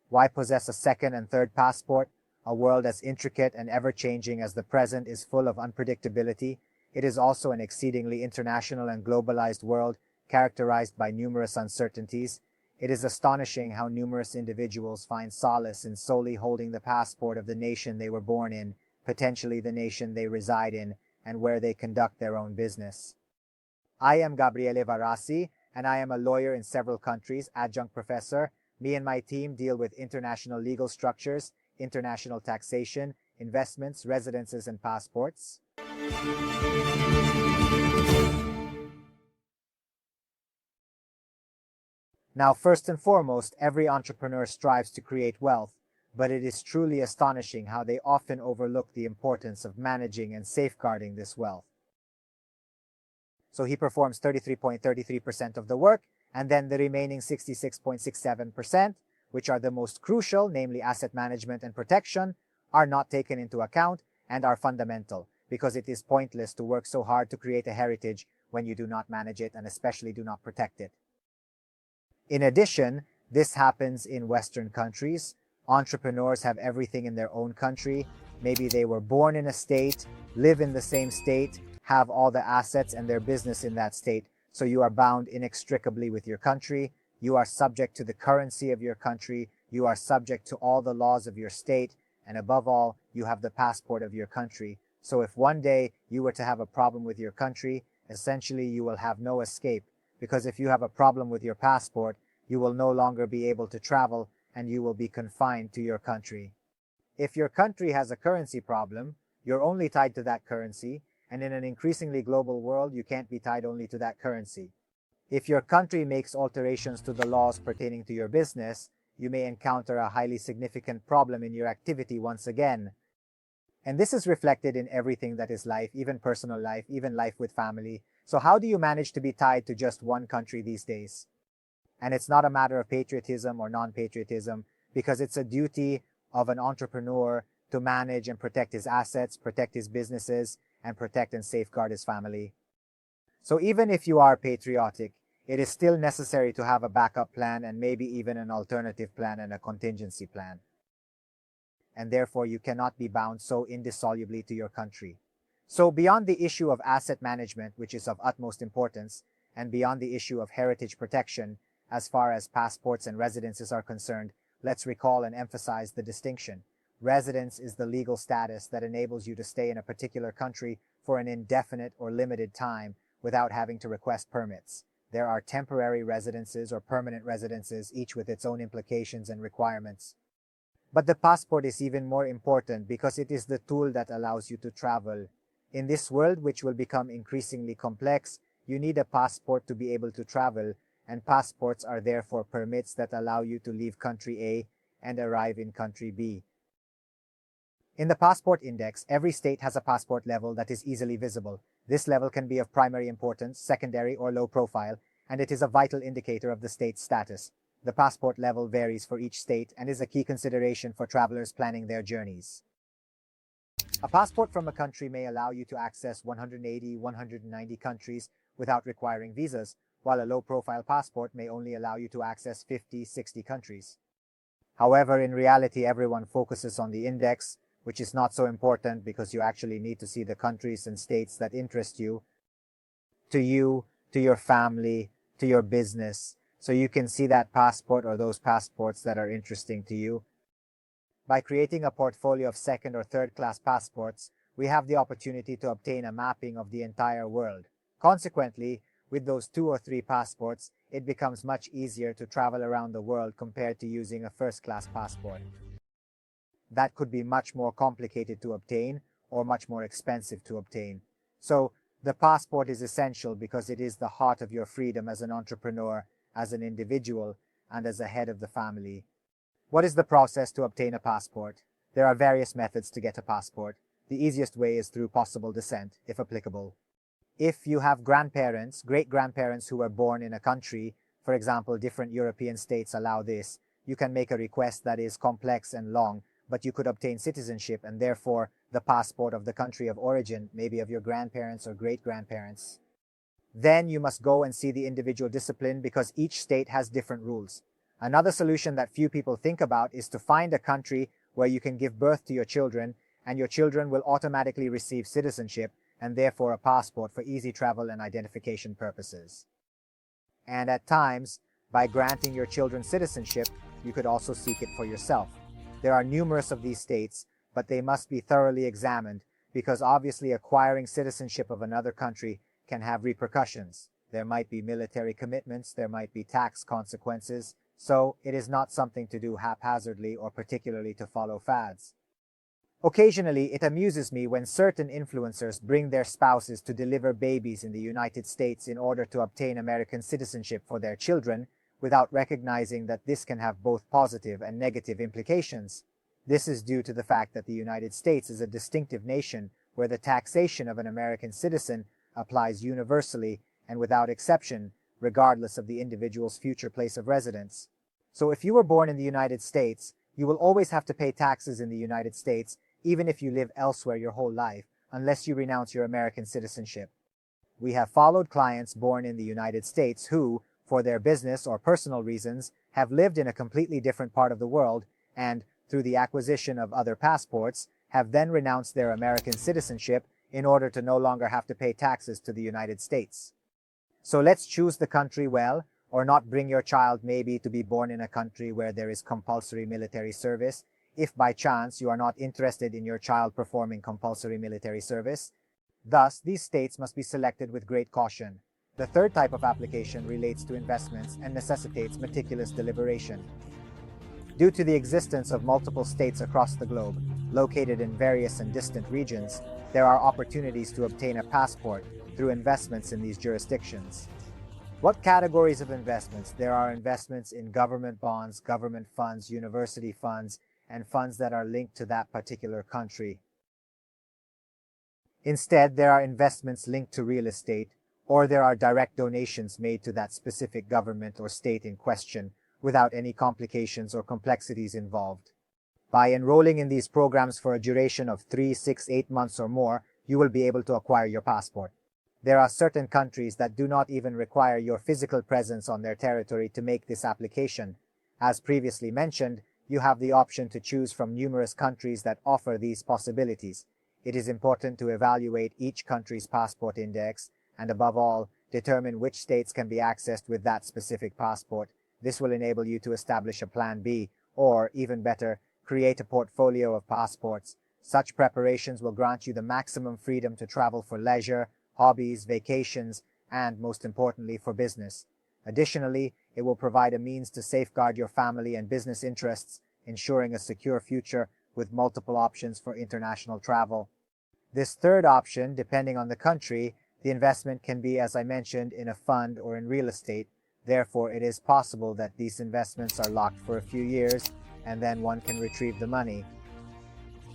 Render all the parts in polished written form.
Why possess a second and third passport? A world as intricate and ever-changing as the present is full of unpredictability. It is also an exceedingly international and globalized world characterized by numerous uncertainties. It is astonishing how numerous individuals find solace in solely holding the passport of the nation they were born in, potentially the nation they reside in, and where they conduct their own business. I am Gabriele Varasi, and I am a lawyer in several countries, adjunct professor. Me and my team deal with international legal structures, international taxation, investments, residences, and passports. Now, first and foremost, every entrepreneur strives to create wealth, but it is truly astonishing how they often overlook the importance of managing and safeguarding this wealth. So he performs 33.33% of the work, and then the remaining 66.67%, which are the most crucial, namely asset management and protection, are not taken into account and are fundamental, because it is pointless to work so hard to create a heritage when you do not manage it and especially do not protect it. In addition, this happens in Western countries. Entrepreneurs have everything in their own country. Maybe they were born in a state, live in the same state, have all the assets and their business in that state, so you are bound inextricably with your country. You are subject to the currency of your country. You are subject to all the laws of your state, and above all, you have the passport of your country. So if one day you were to have a problem with your country, essentially you will have no escape, because if you have a problem with your passport, you will no longer be able to travel and you will be confined to your country. If your country has a currency problem, you're only tied to that currency, and in an increasingly global world, you can't be tied only to that currency. If your country makes alterations to the laws pertaining to your business, you may encounter a highly significant problem in your activity once again. And this is reflected in everything that is life, even personal life, even life with family. So how do you manage to be tied to just one country these days? And it's not a matter of patriotism or non-patriotism, because it's a duty of an entrepreneur to manage and protect his assets, protect his businesses, and protect and safeguard his family. So even if you are patriotic, it is still necessary to have a backup plan and maybe even an alternative plan and a contingency plan. And therefore you cannot be bound so indissolubly to your country. So beyond the issue of asset management, which is of utmost importance, and beyond the issue of heritage protection, as far as passports and residences are concerned, let's recall and emphasize the distinction. Residence is the legal status that enables you to stay in a particular country for an indefinite or limited time without having to request permits. There are temporary residences or permanent residences, each with its own implications and requirements. But the passport is even more important because it is the tool that allows you to travel. In this world, which will become increasingly complex, you need a passport to be able to travel, and passports are therefore permits that allow you to leave country A and arrive in country B. In the passport index, every state has a passport level that is easily visible. This level can be of primary importance, secondary, or low profile, and it is a vital indicator of the state's status. The passport level varies for each state and is a key consideration for travelers planning their journeys. A passport from a country may allow you to access 180, 190 countries without requiring visas, while a low-profile passport may only allow you to access 50, 60 countries. However, in reality, everyone focuses on the index, which is not so important because you actually need to see the countries and states that interest you, to your family, to your business, so you can see that passport or those passports that are interesting to you. By creating a portfolio of second or third class passports, we have the opportunity to obtain a mapping of the entire world. Consequently, with those 2 or 3 passports, it becomes much easier to travel around the world compared to using a first-class passport. That could be much more complicated to obtain or much more expensive to obtain. So, the passport is essential because it is the heart of your freedom as an entrepreneur, as an individual, and as a head of the family. What is the process to obtain a passport? There are various methods to get a passport. The easiest way is through possible descent, if applicable. If you have grandparents, great-grandparents who were born in a country, for example, different European states allow this, you can make a request that is complex and long, but you could obtain citizenship and therefore the passport of the country of origin, maybe of your grandparents or great-grandparents. Then you must go and see the individual discipline because each state has different rules. Another solution that few people think about is to find a country where you can give birth to your children and your children will automatically receive citizenship and therefore a passport for easy travel and identification purposes. And at times, by granting your children citizenship, you could also seek it for yourself. There are numerous of these states, but they must be thoroughly examined because obviously acquiring citizenship of another country can have repercussions. There might be military commitments, there might be tax consequences, so it is not something to do haphazardly or particularly to follow fads. Occasionally, it amuses me when certain influencers bring their spouses to deliver babies in the United States in order to obtain American citizenship for their children, without recognizing that this can have both positive and negative implications. This is due to the fact that the United States is a distinctive nation where the taxation of an American citizen applies universally and without exception, regardless of the individual's future place of residence. So if you were born in the United States, you will always have to pay taxes in the United States, even if you live elsewhere your whole life, unless you renounce your American citizenship. We have followed clients born in the United States who, for their business or personal reasons, have lived in a completely different part of the world and, through the acquisition of other passports, have then renounced their American citizenship in order to no longer have to pay taxes to the United States. So let's choose the country well, or not bring your child maybe to be born in a country where there is compulsory military service, if by chance you are not interested in your child performing compulsory military service. Thus, these states must be selected with great caution. The third type of application relates to investments and necessitates meticulous deliberation. Due to the existence of multiple states across the globe, located in various and distant regions, there are opportunities to obtain a passport through investments in these jurisdictions. What categories of investments? There are investments in government bonds, government funds, university funds, and funds that are linked to that particular country. Instead, there are investments linked to real estate, or there are direct donations made to that specific government or state in question, without any complications or complexities involved. By enrolling in these programs for a duration of 3, 6, 8 months or more, you will be able to acquire your passport. There are certain countries that do not even require your physical presence on their territory to make this application. As previously mentioned, you have the option to choose from numerous countries that offer these possibilities. It is important to evaluate each country's passport index and, above all, determine which states can be accessed with that specific passport. This will enable you to establish a Plan B, or, even better, create a portfolio of passports. Such preparations will grant you the maximum freedom to travel for leisure, hobbies, vacations, and, most importantly, for business. Additionally, it will provide a means to safeguard your family and business interests, ensuring a secure future with multiple options for international travel. This third option, depending on the country, the investment can be, as I mentioned, in a fund or in real estate. Therefore, it is possible that these investments are locked for a few years, and then one can retrieve the money.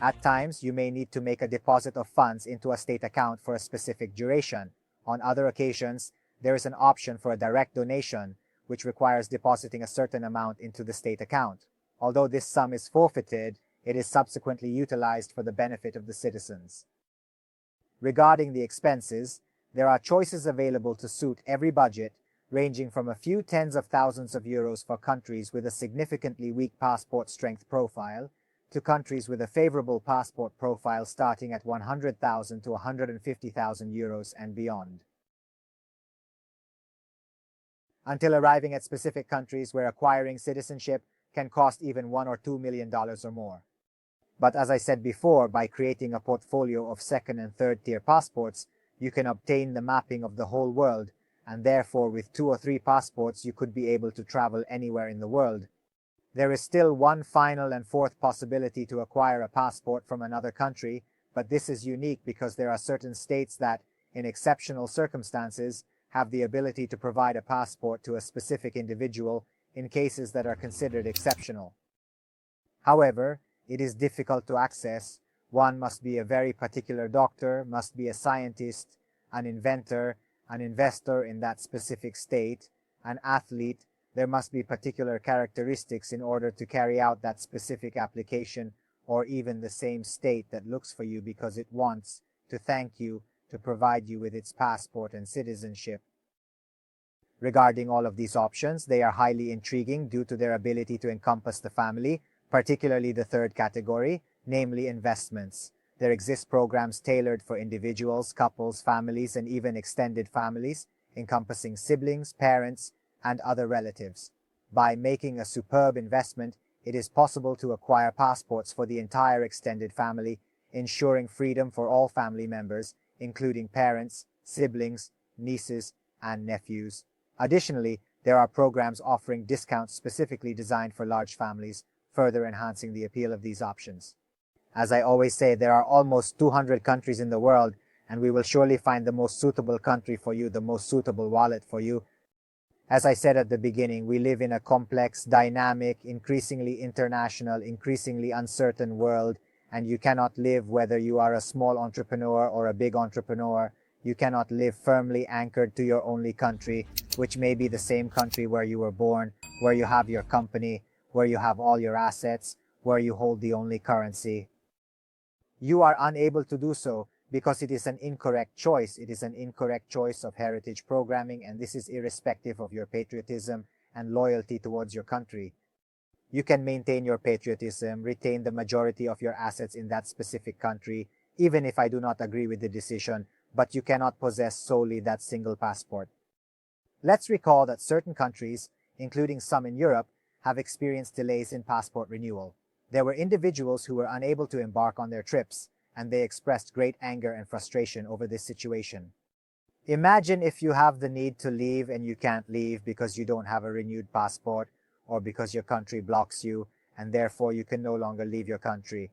At times, you may need to make a deposit of funds into a state account for a specific duration. On other occasions, there is an option for a direct donation, which requires depositing a certain amount into the state account. Although this sum is forfeited, it is subsequently utilized for the benefit of the citizens. Regarding the expenses, there are choices available to suit every budget, ranging from a few tens of thousands of euros for countries with a significantly weak passport strength profile, to countries with a favorable passport profile starting at 100,000 to 150,000 euros and beyond. Until arriving at specific countries where acquiring citizenship can cost even $1 or $2 million or more. But as I said before, by creating a portfolio of second and third tier passports, you can obtain the mapping of the whole world, and therefore with 2 or 3 passports you could be able to travel anywhere in the world. There is still one final and fourth possibility to acquire a passport from another country, but this is unique because there are certain states that, in exceptional circumstances, have the ability to provide a passport to a specific individual in cases that are considered exceptional. However, it is difficult to access. One must be a very particular doctor, must be a scientist, an inventor, an investor in that specific state, an athlete. There must be particular characteristics in order to carry out that specific application, or even the same state that looks for you because it wants to thank you to provide you with its passport and citizenship. Regarding all of these options, they are highly intriguing due to their ability to encompass the family, particularly the third category, namely investments. There exist programs tailored for individuals, couples, families, and even extended families, encompassing siblings, parents, and other relatives. By making a superb investment, it is possible to acquire passports for the entire extended family, ensuring freedom for all family members, including parents, siblings, nieces, and nephews. Additionally, there are programs offering discounts specifically designed for large families, further enhancing the appeal of these options. As I always say, there are almost 200 countries in the world, and we will surely find the most suitable country for you, the most suitable wallet for you. As I said at the beginning, we live in a complex, dynamic, increasingly international, increasingly uncertain world, and you cannot live whether you are a small entrepreneur or a big entrepreneur. You cannot live firmly anchored to your only country, which may be the same country where you were born, where you have your company, where you have all your assets, where you hold the only currency. You are unable to do so because it is an incorrect choice. It is an incorrect choice of heritage programming, and this is irrespective of your patriotism and loyalty towards your country. You can maintain your patriotism, retain the majority of your assets in that specific country, even if I do not agree with the decision, but you cannot possess solely that single passport. Let's recall that certain countries, including some in Europe, have experienced delays in passport renewal. There were individuals who were unable to embark on their trips, and they expressed great anger and frustration over this situation. Imagine if you have the need to leave and you can't leave because you don't have a renewed passport, or because your country blocks you, and therefore you can no longer leave your country.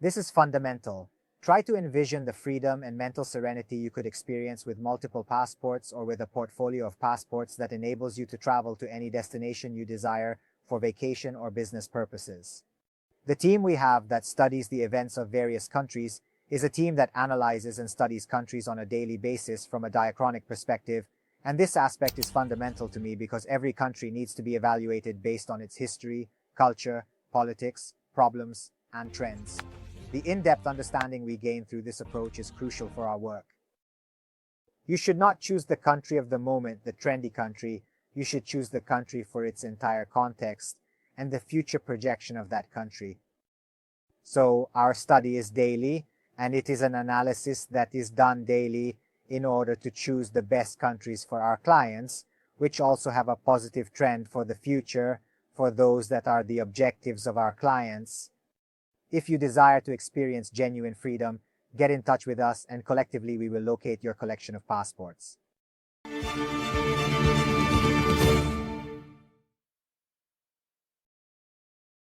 This is fundamental. Try to envision the freedom and mental serenity you could experience with multiple passports or with a portfolio of passports that enables you to travel to any destination you desire for vacation or business purposes. The team we have that studies the events of various countries is a team that analyzes and studies countries on a daily basis from a diachronic perspective, and this aspect is fundamental to me because every country needs to be evaluated based on its history, culture, politics, problems, and trends. The in-depth understanding we gain through this approach is crucial for our work. You should not choose the country of the moment, the trendy country. You should choose the country for its entire context and the future projection of that country. So our study is daily, and it is an analysis that is done daily in order to choose the best countries for our clients, which also have a positive trend for the future for those that are the objectives of our clients. If you desire to experience genuine freedom, get in touch with us and collectively we will locate your collection of passports.